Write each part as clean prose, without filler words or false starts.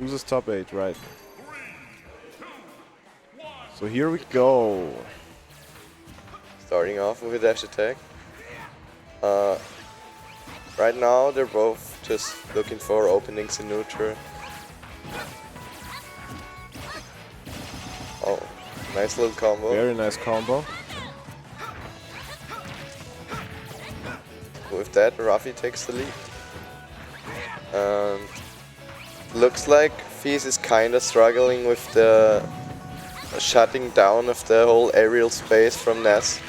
Loses top 8, right. So here we go. Starting off with a dash attack. Right now they're both just looking for openings in neutral. Oh, nice little combo. Very nice combo. With that, Raphi takes the lead. Looks like Feaz is kinda struggling with the shutting down of the whole aerial space from Ness.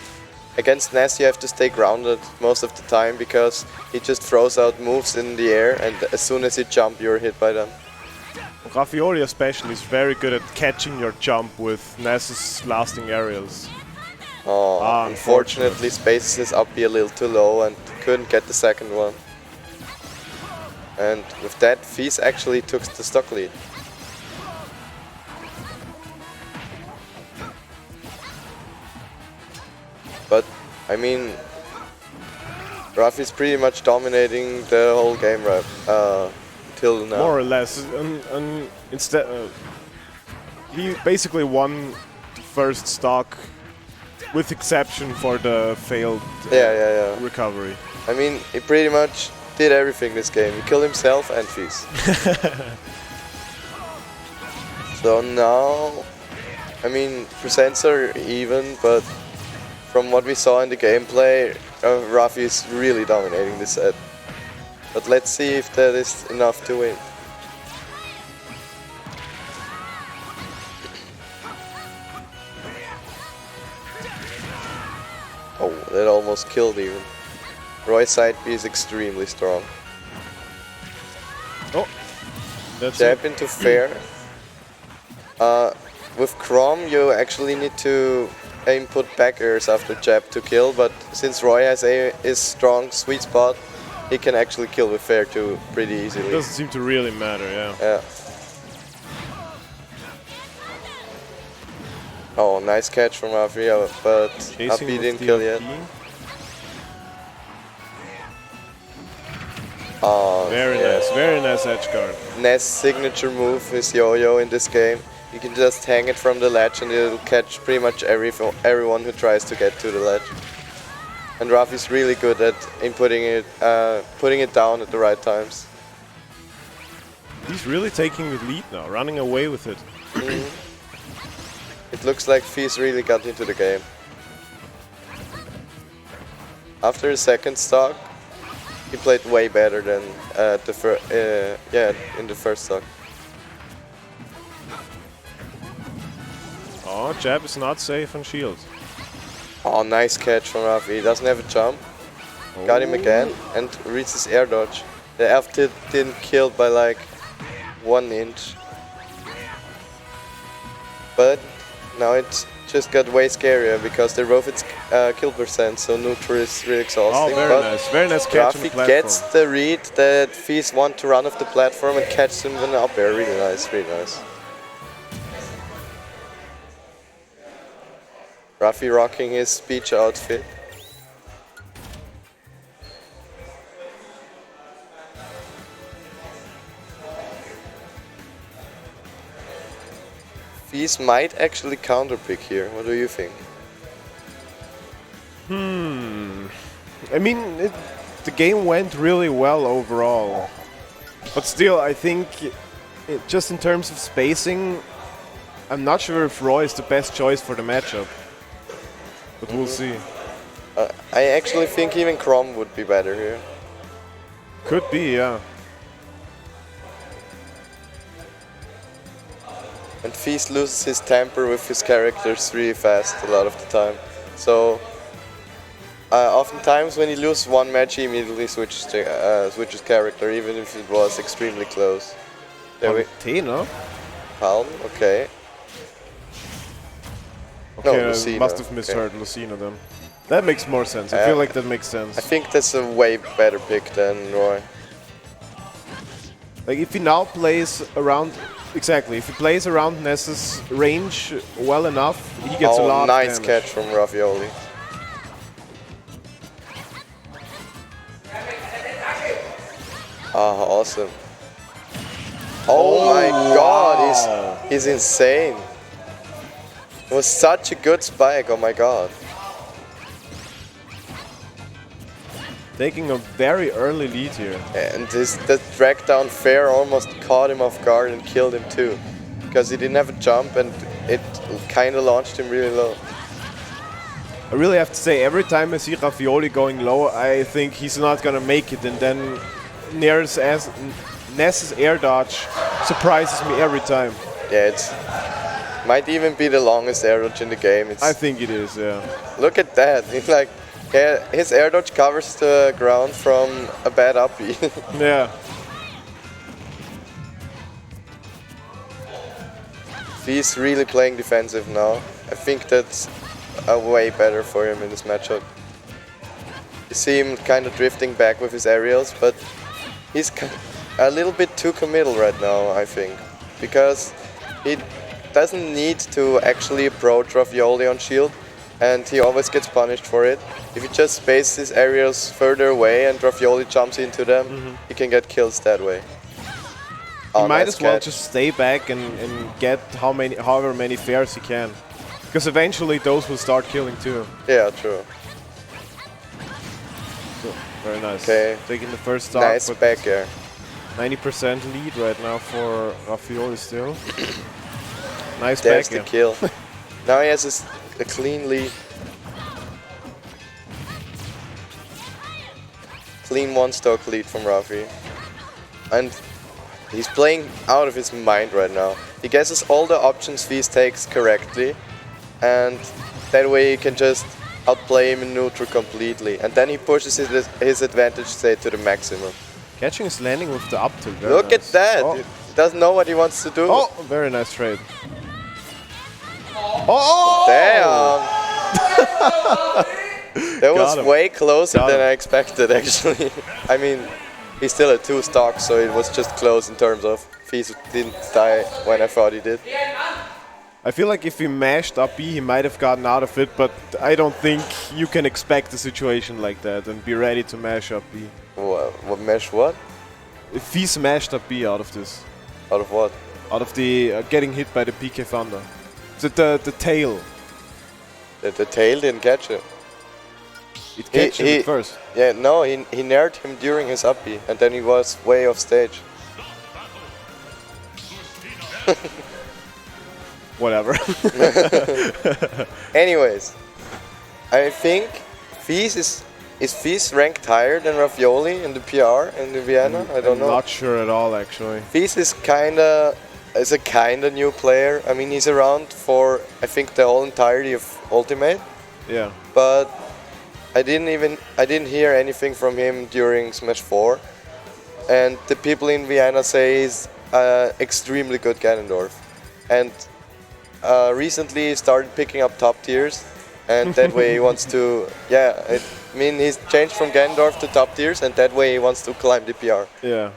Against Ness you have to stay grounded most of the time because he just throws out moves in the air and as soon as you jump you're hit by them. Raphioli especially is very good at catching your jump with Ness's lasting aerials. Oh, unfortunately spaces up here a little too low and couldn't get the second one. And with that, Feaz actually took the stock lead. But, I mean, Raphi's pretty much dominating the whole game till now. More or less. Instead, he basically won the first stock, with exception for the failed recovery. I mean, he pretty much did everything this game. He killed himself and Feaz. So now, I mean, percents are even, but from what we saw in the gameplay, Raphi is really dominating this set. But let's see if that is enough to win. Oh, that almost killed even. Roy's side B is extremely strong. Oh, that's jab into fair. With Chrome you actually need to input back airs after jab to kill, but since Roy has his strong sweet spot, he can actually kill with fair too pretty easily. It doesn't seem to really matter, yeah. Yeah. Oh, nice catch from Raphi, but Raphi didn't kill yet. Oh, very nice edge guard. Ness' signature move is yo-yo in this game. You can just hang it from the ledge and it'll catch pretty much everyone who tries to get to the ledge. And Raphi's really good at putting it down at the right times. He's really taking the lead now, running away with it. It looks like Feaz really got into the game. After the second stock, he played way better than in the first stock. Oh, jab is not safe on shield. Oh, nice catch from Raphi. He doesn't have a jump. Oh. Got him again and reached his air dodge. The F didn't kill by like 1 inch. But now it just got way scarier because they both its kill percent, so neutral is really exhausting. Oh, very nice catch on the platform. Raphi gets the read that Feaz want to run off the platform and catch him with an up air. Really nice, really nice. Raphi rocking his speech outfit. Feaz might actually counterpick here. What do you think? I mean, the game went really well overall. But still, I think, just in terms of spacing, I'm not sure if Roy is the best choice for the matchup. But we'll see. I actually think even Chrome would be better here. Could be, yeah. And Feaz loses his temper with his characters really fast a lot of the time. So, oftentimes when he loses one match, he immediately switches character, even if it was extremely close. No? Palm, okay. Okay, no, Lucina. Must have misheard Lucina then. That makes more sense. I feel like that makes sense. I think that's a way better pick than Roy. Like if he now plays around, exactly, if he plays around Ness's range well enough, he gets a lot of damage. Nice catch from Raphioli. Ah, awesome. Oh my god, he's insane. It was such a good spike, oh my god. Taking a very early lead here. And the drag down fair almost caught him off guard and killed him too. Because he didn't have a jump and it kind of launched him really low. I really have to say, every time I see Raphioli going low, I think he's not gonna make it, and then Ness's air dodge surprises me every time. Yeah, it might even be the longest air dodge in the game. I think it is, yeah. Look at that. He's like, yeah, his air dodge covers the ground from a bad up B. Yeah. He's really playing defensive now. I think that's way better for him in this matchup. You see him kind of drifting back with his aerials, but he's a little bit too committal right now, I think. Because he doesn't need to actually approach Raphioli on shield, and he always gets punished for it. If he just spaces his aerials further away and Raphioli jumps into them, he can get kills that way. He might as well just stay back and get however many fairs he can. Because eventually those will start killing too. Yeah, true. So, very nice. Okay. Taking the first stock. Nice back air. 90% lead right now for Raphioli still. Nice There's back air. the kill. Now he has a clean lead. Clean one-stock lead from Rafi. And he's playing out of his mind right now. He guesses all the options Feaz takes correctly, and that way he can just outplay him in neutral completely. And then he pushes his advantage state to the maximum. Catching his landing with the up tilt. Look at that! Oh. He doesn't know what he wants to do. Oh, very nice trade. Oh! Damn! That was Got him. way closer Got than him. I expected, actually. I mean, he's still at 2 stocks, so it was just close in terms of Feaz didn't die when I thought he did. I feel like if he mashed up B, he might have gotten out of it, but I don't think you can expect a situation like that and be ready to mash up B. What mesh what? If he smashed up B out of this. Out of what? Out of the getting hit by the PK Thunder. The tail. The tail didn't catch him. It catched him at first. Yeah, no, he nared him during his up B, and then he was way off stage. Whatever. Anyways, I think Feaz is Feaz ranked higher than Raphioli in the PR in the Vienna? I don't know. I'm not sure at all, actually. Feaz is a kinda new player. I mean, he's around for I think the whole entirety of Ultimate. Yeah. But I didn't hear anything from him during Smash 4. And the people in Vienna say he's extremely good Ganondorf. And recently he started picking up top tiers, and that way he wants to, I mean, he's changed from Ganondorf to top tiers, and that way he wants to climb the PR. Yeah.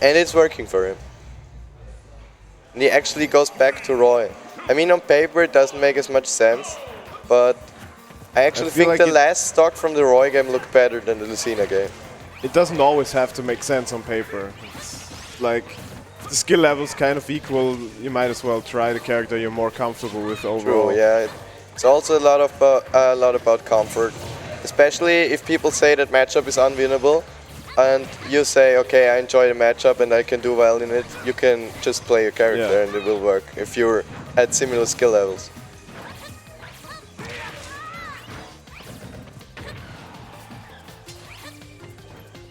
And it's working for him. And he actually goes back to Roy. I mean, on paper it doesn't make as much sense, but I actually think like the last stock from the Roy game looked better than the Lucina game. It doesn't always have to make sense on paper. It's like, if the skill level's kind of equal, you might as well try the character you're more comfortable with overall. True, yeah. It's also a lot about comfort. Especially if people say that matchup is unwinnable, and you say, okay, I enjoy the matchup and I can do well in it, you can just play your character and it will work if you're at similar skill levels.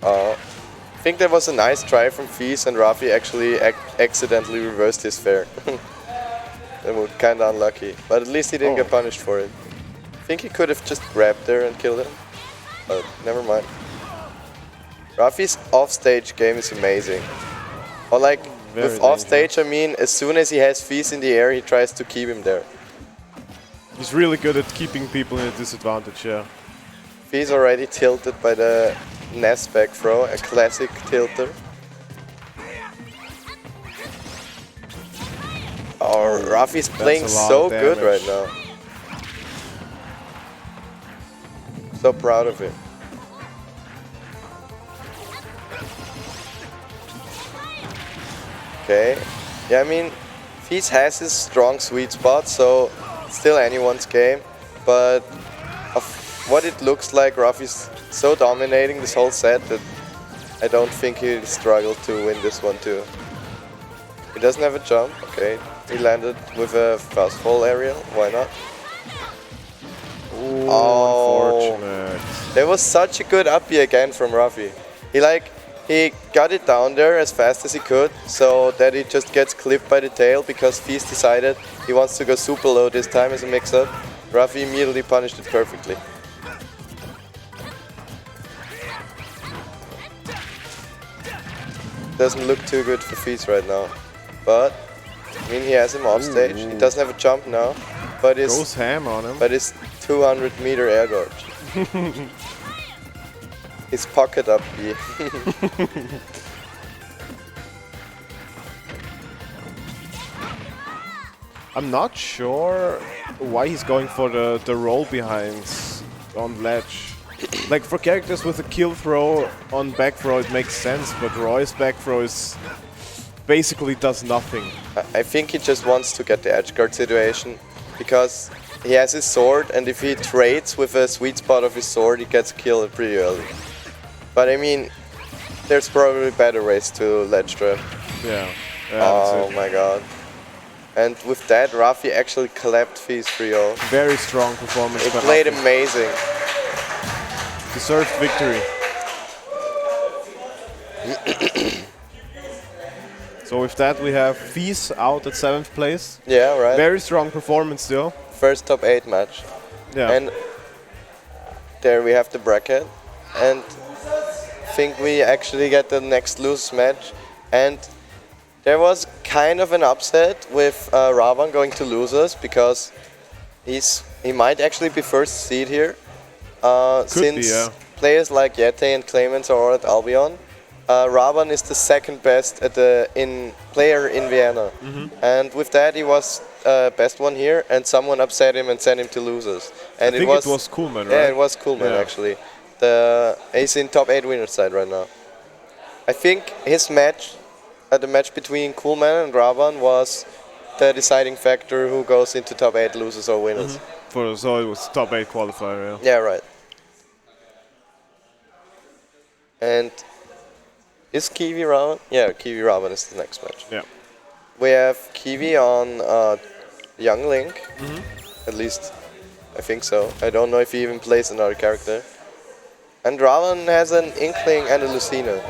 I think that was a nice try from Feaz, and Rafi actually accidentally reversed his fair. That was kind of unlucky, but at least he didn't get punished for it. I think he could have just grabbed there and killed him, but never mind. Rafi's off-stage game is amazing. Or like, with off-stage I mean, as soon as he has Feaz in the air, he tries to keep him there. He's really good at keeping people in a disadvantage, yeah. Feaz already tilted by the Ness back throw, a classic tilter. Oh, Rafi's playing so good right now. So proud of him. Okay. Yeah, I mean, Feaz has his strong sweet spot, so still anyone's game. But of what it looks like, Raphi's so dominating this whole set that I don't think he'll struggle to win this one too. He doesn't have a jump. Okay. He landed with a fast fall aerial. Why not? Ooh, Oh, unfortunate. there was such a good up B again from Raphi. He got it down there as fast as he could, so that he just gets clipped by the tail because Feaz decided he wants to go super low this time as a mix-up. Raphi immediately punished it perfectly. Doesn't look too good for Feaz right now, but I mean he has him off stage. He doesn't have a jump now, but Goes ham on him. his 200-meter air dodge. His pocket up B. I'm not sure why he's going for the roll behinds on ledge. Like for characters with a kill throw on back throw it makes sense, but Roy's back throw is basically does nothing. I think he just wants to get the edge guard situation because he has his sword, and if he trades with a sweet spot of his sword, he gets killed pretty early. But I mean, there's probably better ways to ledge trap. Yeah. Oh my god. And with that, Raphi actually clapped Feaz 3-0. Very strong performance. He by played Raphi. amazing. Deserved victory. So with that we have Feaz out at 7th place. Yeah, right. Very strong performance still. First top 8 match. Yeah. And there we have the bracket. And I think we actually get the next loose match. And there was kind of an upset with Ravan going to losers because he might actually be first seed here. Since players like Yete and Clemens are all at Albion, Ravan is the second best player in Vienna. And with that he was best one here, and someone upset him and sent him to losers. And I think it was Coolman, right? Yeah, it was Coolman actually. He's in top 8 winner side right now. I think his match, the match between Coolman and Ravan, was the deciding factor who goes into top 8 losers or winners. So it was top 8 qualifier, Yeah, right. And is Kiwi Ravan? Yeah, Kiwi Ravan is the next match. Yeah. We have Kiwi on Young Link. At least I think so. I don't know if he even plays another character. And Ravan has an Inkling and a Lucina.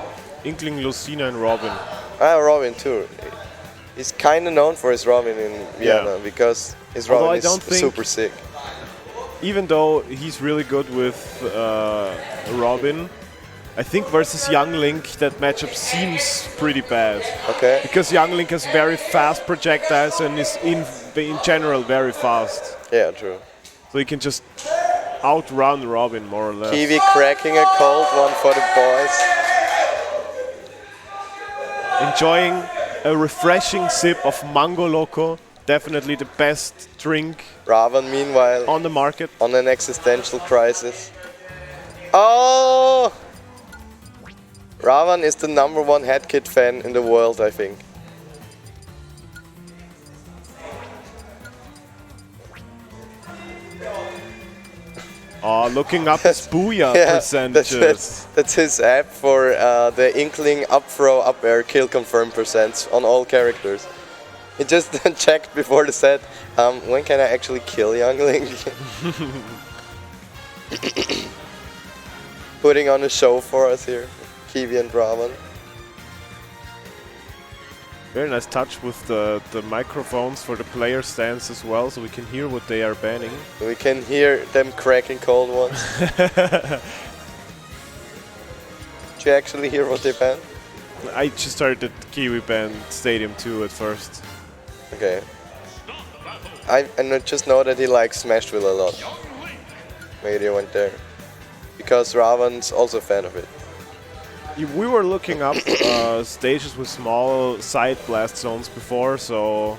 Inkling, Lucina and Robin. Robin too. He's kind of known for his Robin in Vienna because his Robin is super sick. Even though he's really good with Robin, I think versus Young Link that matchup seems pretty bad. Okay. Because Young Link has very fast projectiles and is in general very fast. Yeah, true. So he can just outrun Robin more or less. Kiwi cracking a cold one for the boys. Enjoying a refreshing sip of Mango Loco. Definitely the best drink Ravan, meanwhile, on the market. On an existential crisis. Oh! Ravan is the #1 headkit fan in the world, I think. Looking up his Booyah percentages. That's his app for the Inkling up throw up air kill confirm percents on all characters. He just checked before the set, when can I actually kill Young Link? Putting on a show for us here, Kiwi and Ravan. Very nice touch with the microphones for the player stands as well, so we can hear what they are banning. We can hear them cracking cold ones. Did you actually hear what they banned? I just heard that Kiwi banned Stadium 2 at first. Okay. I just know that he likes Smashville a lot. Maybe they went there. Because Ravan's also a fan of it. We were looking up stages with small side blast zones before, so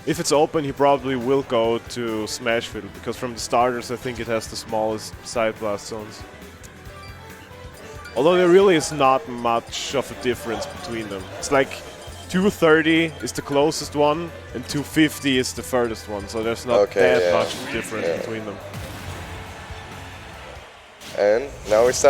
if it's open he probably will go to Smashville, because from the starters I think it has the smallest side blast zones. Although there really is not much of a difference between them. It's like 230 is the closest one, and 250 is the furthest one. So there's not that much difference between them. And now we start.